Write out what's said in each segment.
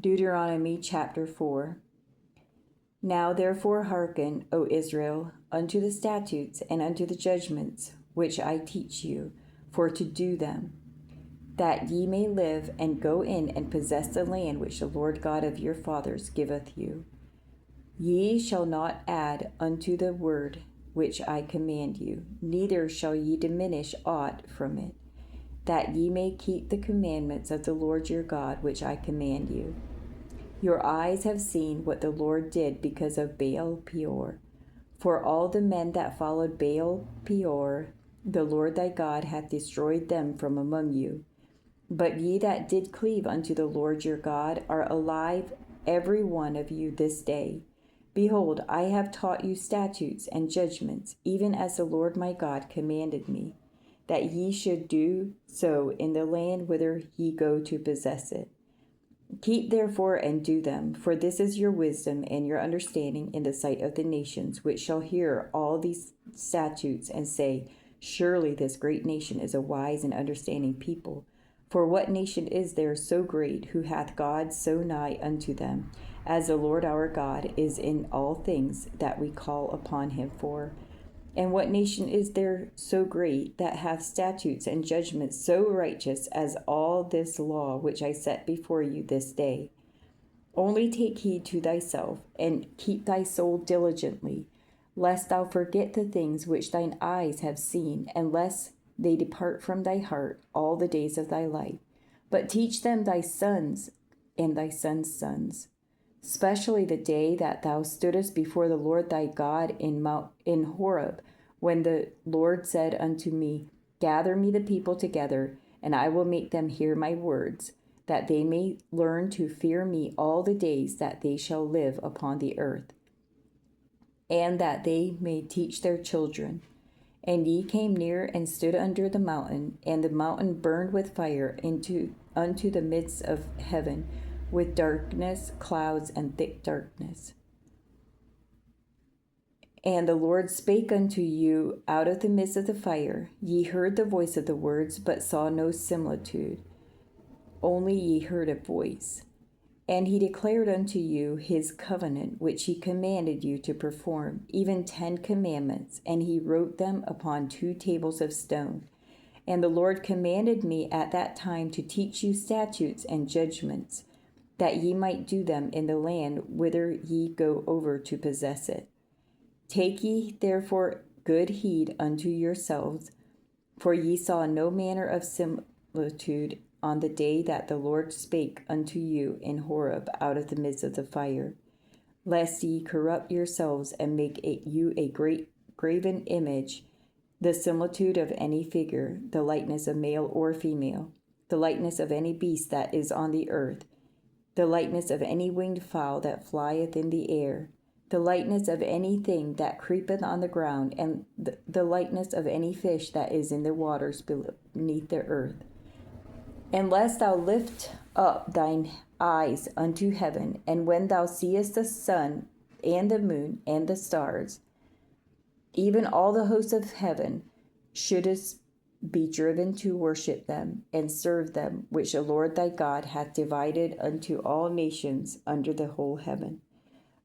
Deuteronomy chapter 4. Now therefore hearken, O Israel, unto the statutes and unto the judgments which I teach you, for to do them, that ye may live and go in and possess the land which the Lord God of your fathers giveth you. Ye shall not add unto the word which I command you, neither shall ye diminish aught from it, that ye may keep the commandments of the Lord your God which I command you. Your eyes have seen what the Lord did because of Baal Peor. For all the men that followed Baal Peor, the Lord thy God hath destroyed them from among you. But ye that did cleave unto the Lord your God are alive, every one of you this day. Behold, I have taught you statutes and judgments, even as the Lord my God commanded me, that ye should do so in the land whither ye go to possess it. Keep therefore and do them, for this is your wisdom and your understanding in the sight of the nations, which shall hear all these statutes and say, Surely this great nation is a wise and understanding people. For what nation is there so great, who hath God so nigh unto them, as the Lord our God is in all things that we call upon him for? And what nation is there so great, that hath statutes and judgments so righteous as all this law which I set before you this day? Only take heed to thyself, and keep thy soul diligently, lest thou forget the things which thine eyes have seen, and lest they depart from thy heart all the days of thy life. But teach them thy sons and thy sons' sons, especially the day that thou stoodest before the Lord thy God in Horeb, when the Lord said unto me, Gather me the people together, and I will make them hear my words, that they may learn to fear me all the days that they shall live upon the earth, and that they may teach their children. And ye came near and stood under the mountain, and the mountain burned with fire unto the midst of heaven, with darkness, clouds, and thick darkness. And the Lord spake unto you out of the midst of the fire. Ye heard the voice of the words, but saw no similitude, only ye heard a voice. And he declared unto you his covenant, which he commanded you to perform, even 10 commandments, and he wrote them upon 2 tables of stone. And the Lord commanded me at that time to teach you statutes and judgments, that ye might do them in the land whither ye go over to possess it. Take ye therefore good heed unto yourselves, for ye saw no manner of similitude on the day that the Lord spake unto you in Horeb out of the midst of the fire, lest ye corrupt yourselves and make you a great graven image, the similitude of any figure, the likeness of male or female, the likeness of any beast that is on the earth, the likeness of any winged fowl that flieth in the air, the likeness of anything that creepeth on the ground, and the likeness of any fish that is in the waters beneath the earth. And lest thou lift up thine eyes unto heaven, and when thou seest the sun and the moon and the stars, even all the hosts of heaven, shouldest be driven to worship them and serve them, which the Lord thy God hath divided unto all nations under the whole heaven.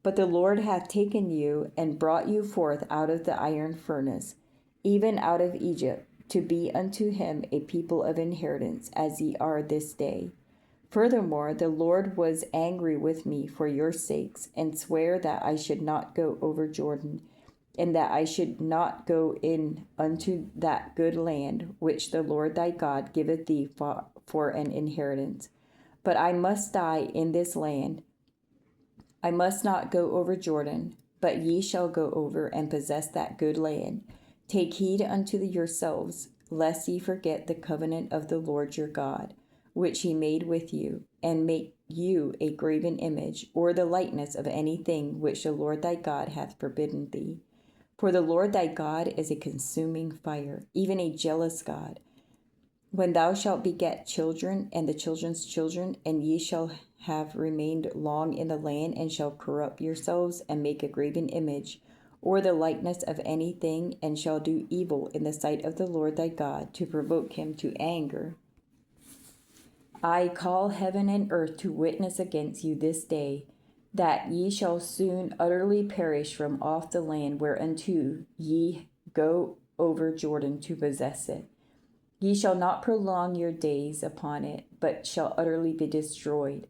But the Lord hath taken you and brought you forth out of the iron furnace, even out of Egypt, to be unto him a people of inheritance, as ye are this day. Furthermore, the Lord was angry with me for your sakes, and sware that I should not go over Jordan, and that I should not go in unto that good land which the Lord thy God giveth thee for an inheritance. But I must die in this land. I must not go over Jordan, but ye shall go over and possess that good land. Take heed unto yourselves, lest ye forget the covenant of the Lord your God, which he made with you, and make you a graven image, or the likeness of anything which the Lord thy God hath forbidden thee. For the Lord thy God is a consuming fire, even a jealous God. When thou shalt beget children, and the children's children, and ye shall have remained long in the land, and shall corrupt yourselves, and make a graven image, or the likeness of anything, and shall do evil in the sight of the Lord thy God, to provoke him to anger, I call heaven and earth to witness against you this day, that ye shall soon utterly perish from off the land whereunto ye go over Jordan to possess it. Ye shall not prolong your days upon it, but shall utterly be destroyed.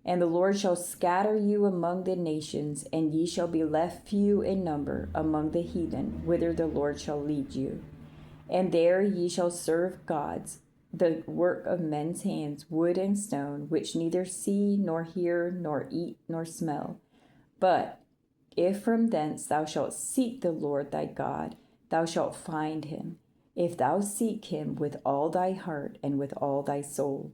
And the Lord shall scatter you among the nations, and ye shall be left few in number among the heathen, whither the Lord shall lead you. And there ye shall serve gods, the work of men's hands, wood and stone, which neither see, nor hear, nor eat, nor smell. But if from thence thou shalt seek the Lord thy God, thou shalt find him, if thou seek him with all thy heart and with all thy soul.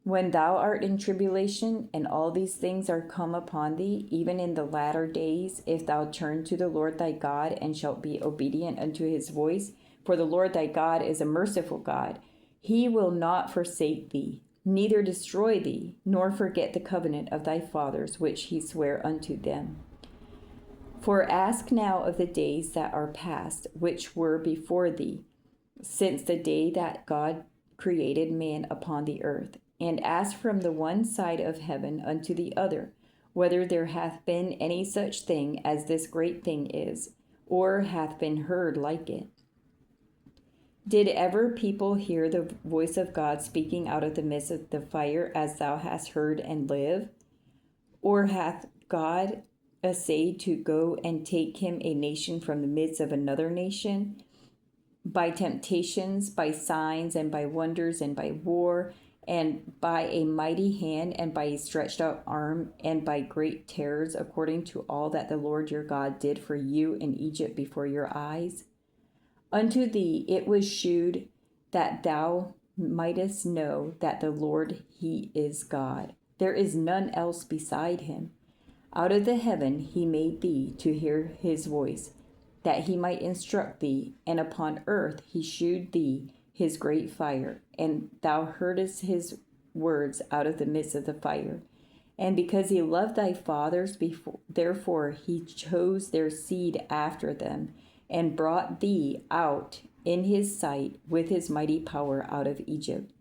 When thou art in tribulation, and all these things are come upon thee, even in the latter days, if thou turn to the Lord thy God, and shalt be obedient unto his voice, for the Lord thy God is a merciful God, he will not forsake thee, neither destroy thee, nor forget the covenant of thy fathers, which he sware unto them. For ask now of the days that are past, which were before thee, since the day that God created man upon the earth, and ask from the one side of heaven unto the other, whether there hath been any such thing as this great thing is, or hath been heard like it. Did ever people hear the voice of God speaking out of the midst of the fire, as thou hast heard, and live? Or hath God essayed to go and take him a nation from the midst of another nation, by temptations, by signs, and by wonders, and by war, and by a mighty hand, and by a stretched out arm, and by great terrors, according to all that the Lord your God did for you in Egypt before your eyes? Unto thee it was shewed that thou mightest know that the Lord he is God. There is none else beside him. Out of the heaven he made thee to hear his voice, that he might instruct thee, and upon earth he shewed thee his great fire, and thou heardest his words out of the midst of the fire. And because he loved thy fathers, therefore he chose their seed after them, and brought thee out in his sight with his mighty power out of Egypt,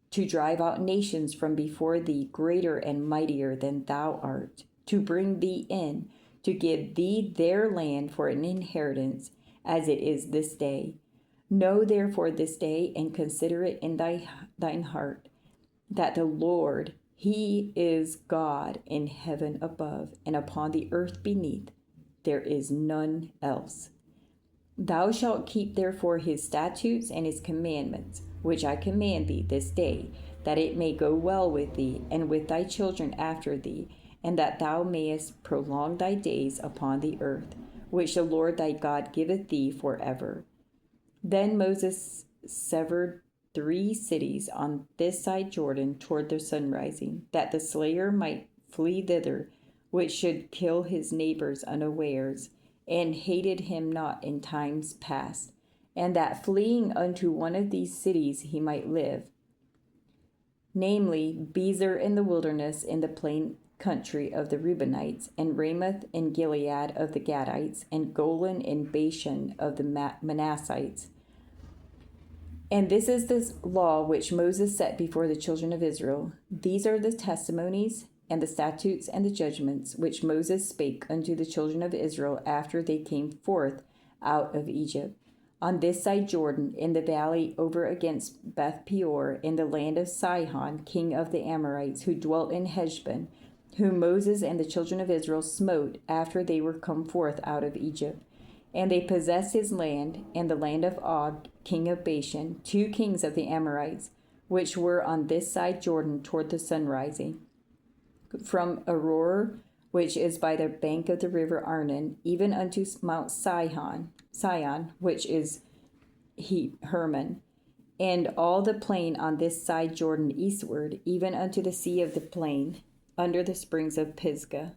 to drive out nations from before thee, greater and mightier than thou art, to bring thee in, to give thee their land for an inheritance, as it is this day. Know therefore this day, and consider it in thine heart, that the Lord, he is God in heaven above, and upon the earth beneath. There is none else. Thou shalt keep therefore his statutes and his commandments, which I command thee this day, that it may go well with thee, and with thy children after thee, and that thou mayest prolong thy days upon the earth, which the Lord thy God giveth thee forever. Then Moses severed 3 cities on this side Jordan toward the sunrising, that the slayer might flee thither, which should kill his neighbors unawares, and hated him not in times past, and that fleeing unto one of these cities he might live, namely Bezer in the wilderness in the plain country of the Reubenites, and Ramoth in Gilead of the Gadites, and Golan in Bashan of the Manassites. And this is the law which Moses set before the children of Israel. These are the testimonies and the statutes and the judgments which Moses spake unto the children of Israel after they came forth out of Egypt, on this side Jordan, in the valley over against Beth Peor, in the land of Sihon, king of the Amorites, who dwelt in Heshbon, whom Moses and the children of Israel smote after they were come forth out of Egypt. And they possessed his land, and the land of Og, king of Bashan, 2 kings of the Amorites, which were on this side Jordan toward the sunrising, from Aroer, which is by the bank of the river Arnon, even unto Mount Sion, which is Hermon, and all the plain on this side Jordan eastward, even unto the sea of the plain, under the springs of Pisgah.